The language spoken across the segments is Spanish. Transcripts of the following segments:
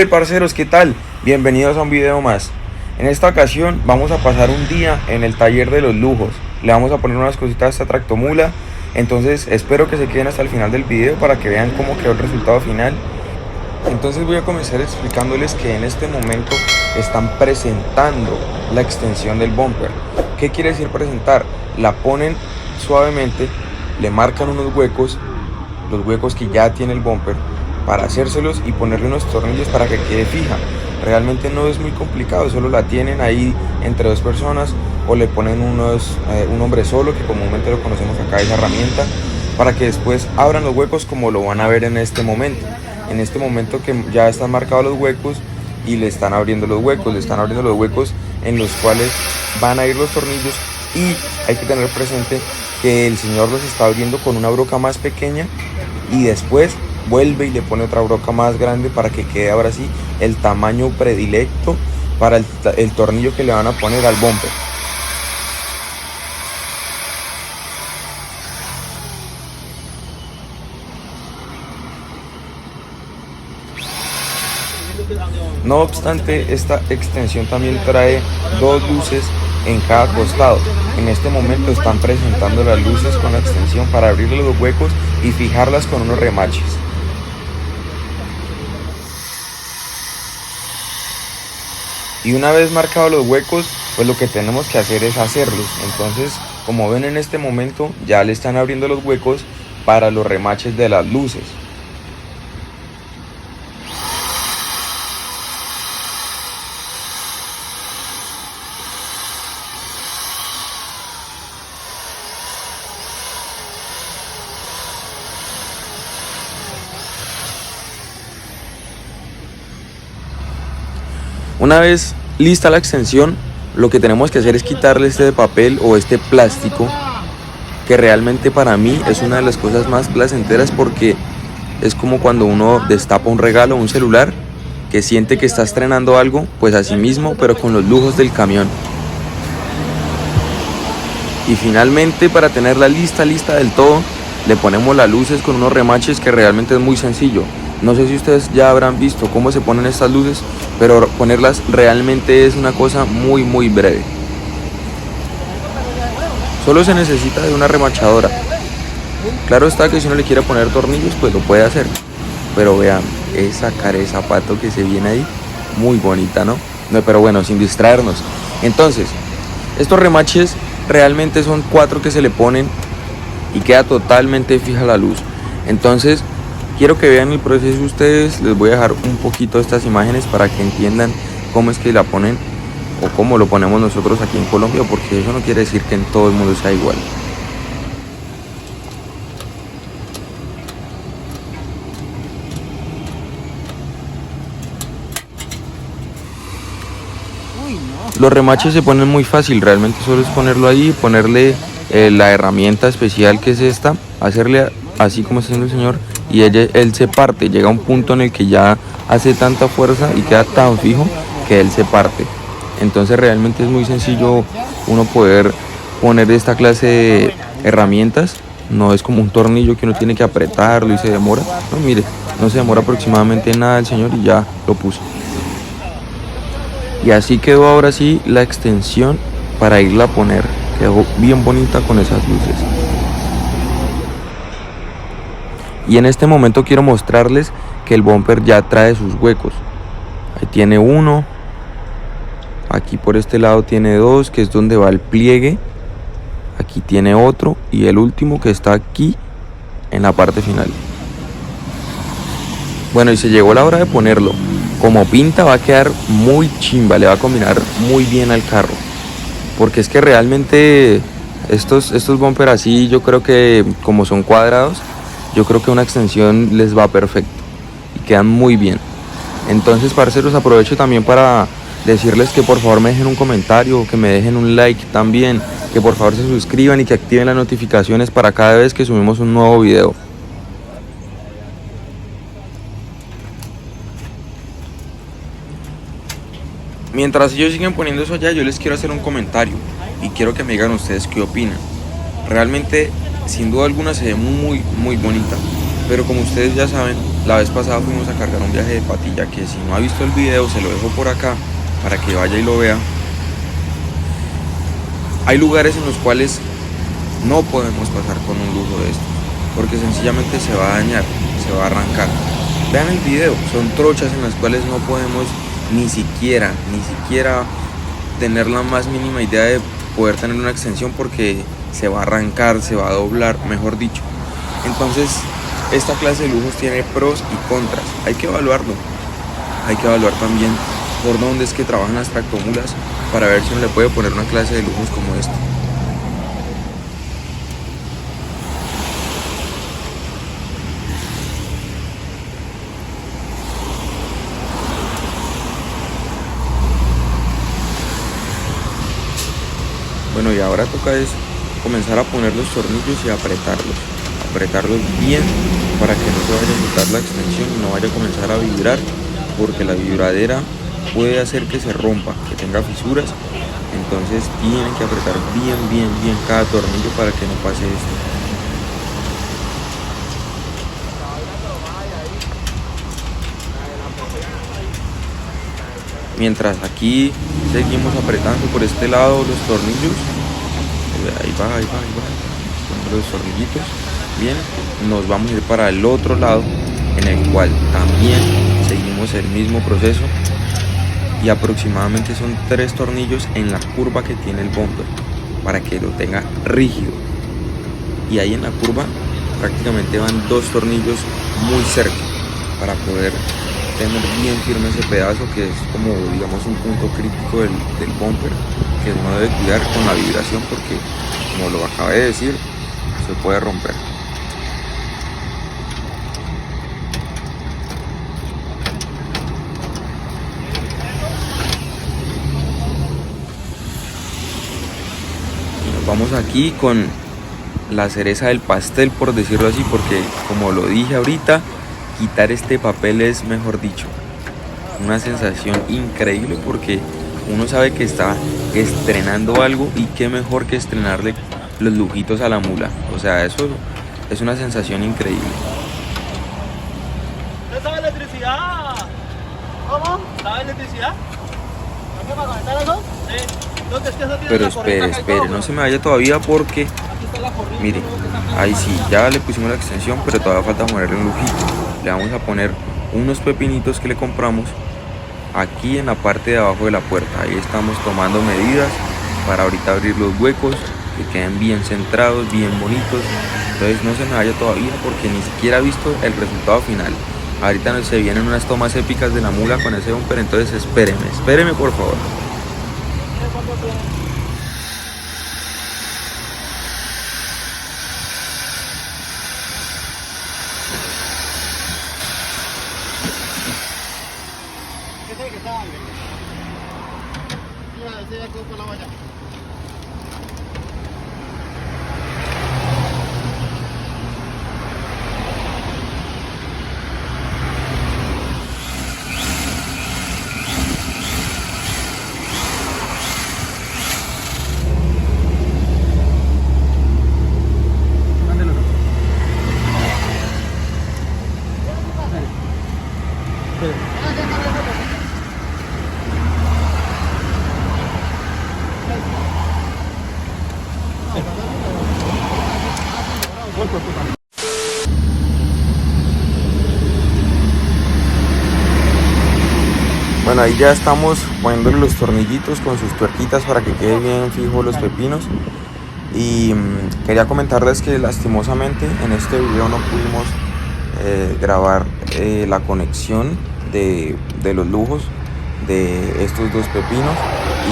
Parceros, ¿qué tal? Bienvenidos a un video más. En esta ocasión vamos a pasar un día en el taller de los lujos. Le vamos a poner unas cositas a esta tractomula. Entonces espero que se queden hasta el final del video para que vean cómo quedó el resultado final. Entonces voy a comenzar explicándoles que en este momento están presentando la extensión del bumper. ¿Qué quiere decir presentar? La ponen suavemente, le marcan unos huecos, los huecos que ya tiene el bumper, para hacérselos y ponerle unos tornillos para que quede fija. Realmente no es muy complicado, solo la tienen ahí entre dos personas o le ponen un hombre solo, que comúnmente lo conocemos acá, esa herramienta, para que después abran los huecos como lo van a ver en este momento. En este momento que ya están marcados los huecos y le están abriendo los huecos, en los cuales van a ir los tornillos, y hay que tener presente que el señor los está abriendo con una broca más pequeña y después vuelve y le pone otra broca más grande para que quede ahora sí el tamaño predilecto para el tornillo que le van a poner al bumper. No obstante, esta extensión también trae dos luces en cada costado. En este momento están presentando las luces con la extensión para abrirle los huecos y fijarlas con unos remaches. Y una vez marcados los huecos, pues lo que tenemos que hacer es hacerlos. Entonces, como ven en este momento, ya le están abriendo los huecos para los remaches de las luces. Una vez lista la extensión, lo que tenemos que hacer es quitarle este papel o este plástico, que realmente para mí es una de las cosas más placenteras, porque es como cuando uno destapa un regalo o un celular, que siente que está estrenando algo, pues así mismo, pero con los lujos del camión. Y finalmente, para tenerla lista del todo, le ponemos las luces con unos remaches, que realmente es muy sencillo. No sé si ustedes ya habrán visto cómo se ponen estas luces, pero ponerlas realmente es una cosa muy breve. Solo se necesita de una remachadora. Claro está que si uno le quiere poner tornillos, pues lo puede hacer. Pero vean, esa cara de zapato que se viene ahí, muy bonita, ¿no? Pero bueno, sin distraernos. Entonces, estos remaches realmente son 4 que se le ponen y queda totalmente fija la luz. Entonces, quiero que vean el proceso ustedes. Les voy a dejar un poquito estas imágenes para que entiendan cómo es que la ponen o cómo lo ponemos nosotros aquí en Colombia, porque eso no quiere decir que en todo el mundo sea igual. Los remaches se ponen muy fácil, realmente solo es ponerlo ahí, ponerle la herramienta especial que es esta, hacerle así como está haciendo el señor, y él se parte. Llega a un punto en el que ya hace tanta fuerza y queda tan fijo que él se parte. Entonces realmente es muy sencillo uno poder poner esta clase de herramientas. No es como un tornillo que uno tiene que apretarlo y se demora. No, mire, no se demora aproximadamente nada el señor y ya lo puso. Y así quedó ahora sí la extensión para irla a poner. Quedó bien bonita con esas luces. Y en este momento quiero mostrarles que el bumper ya trae sus huecos. Ahí tiene uno. Aquí por este lado tiene 2, que es donde va el pliegue. Aquí tiene otro. Y el último que está aquí en la parte final. Bueno, y se llegó la hora de ponerlo. Como pinta va a quedar muy chimba, le va a combinar muy bien al carro. Porque es que realmente estos bumper así, yo creo que como son cuadrados, yo creo que una extensión les va perfecto y quedan muy bien. Entonces, parceros, aprovecho también para decirles que por favor me dejen un comentario, que me dejen un like también, que por favor se suscriban y que activen las notificaciones para cada vez que subimos un nuevo video. Mientras ellos siguen poniendo eso allá, yo les quiero hacer un comentario y quiero que me digan ustedes qué opinan. Realmente, sin duda alguna, se ve muy bonita, pero como ustedes ya saben, La vez pasada fuimos a cargar un viaje de Patilla, que si no ha visto el video se lo dejo por acá para que vaya y lo vea. Hay lugares en los cuales no podemos pasar con un lujo de estos, porque sencillamente se va a dañar, se va a arrancar. Vean el video, son trochas en las cuales no podemos ni siquiera tener la más mínima idea de poder tener una extensión, porque se va a arrancar, se va a doblar, mejor dicho. Entonces, esta clase de lujos tiene pros y contras, hay que evaluarlo. Hay que evaluar también por dónde es que trabajan las tractomulas para ver si uno le puede poner una clase de lujos como esta. Bueno, y ahora toca es comenzar a poner los tornillos y apretarlos bien para que no se vaya a soltar la extensión y no vaya a comenzar a vibrar, porque la vibradera puede hacer que se rompa, que tenga fisuras. Entonces tienen que apretar bien cada tornillo para que no pase esto. Mientras aquí seguimos apretando por este lado los tornillos, ahí va, con los tornillitos, bien, nos vamos a ir para el otro lado, en el cual también seguimos el mismo proceso, y aproximadamente son 3 tornillos en la curva que tiene el bumper para que lo tenga rígido, y ahí en la curva prácticamente van 2 tornillos muy cerca para poder tener bien firme ese pedazo, que es como, digamos, un punto crítico del bumper, que uno debe cuidar con la vibración, porque como lo acabé de decir, se puede romper. Y nos vamos aquí con la cereza del pastel, por decirlo así, porque como lo dije ahorita, quitar este papel es, mejor dicho, una sensación increíble, porque uno sabe que está estrenando algo, y qué mejor que estrenarle los lujitos a la mula. O sea, eso es una sensación increíble. ¿Usted sabe electricidad? ¿Cómo? ¿Sabe electricidad? ¿Para qué, para conectar eso? Sí. Entonces, es que eso tiene Pero la corriente acá y espere, todo, no pero se me vaya todavía, porque aquí está la corriente, mire, luego que saca ahí la sí, ya le pusimos la extensión, pero todavía falta ponerle un lujito. Le vamos a poner unos pepinitos que le compramos aquí en la parte de abajo de la puerta. Ahí estamos tomando medidas para ahorita abrir los huecos, que queden bien centrados, bien bonitos. Entonces no se me vaya todavía, porque ni siquiera he visto el resultado final. Ahorita se vienen unas tomas épicas de la mula con ese bumper, entonces espéreme por favor. ¿Qué tiene que estar? Mira, ese ya quedó con la valla. Bueno, ahí ya estamos poniéndole los tornillitos con sus tuerquitas para que quede bien fijo los pepinos. Y quería comentarles que lastimosamente en este video no pudimos grabar la conexión de los lujos de estos 2 pepinos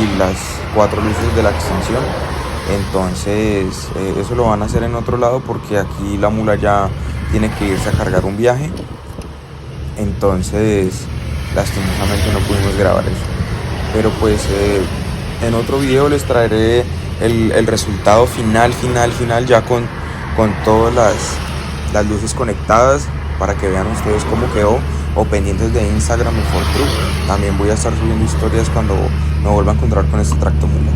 y las 4 luces de la extensión. Entonces eso lo van a hacer en otro lado, porque aquí la mula ya tiene que irse a cargar un viaje. Entonces lastimosamente no pudimos grabar eso, pero pues en otro video les traeré el resultado final ya con todas las luces conectadas, para que vean ustedes cómo quedó, o pendientes de Instagram y Fortruck. También voy a estar subiendo historias cuando me vuelva a encontrar con este tractomula.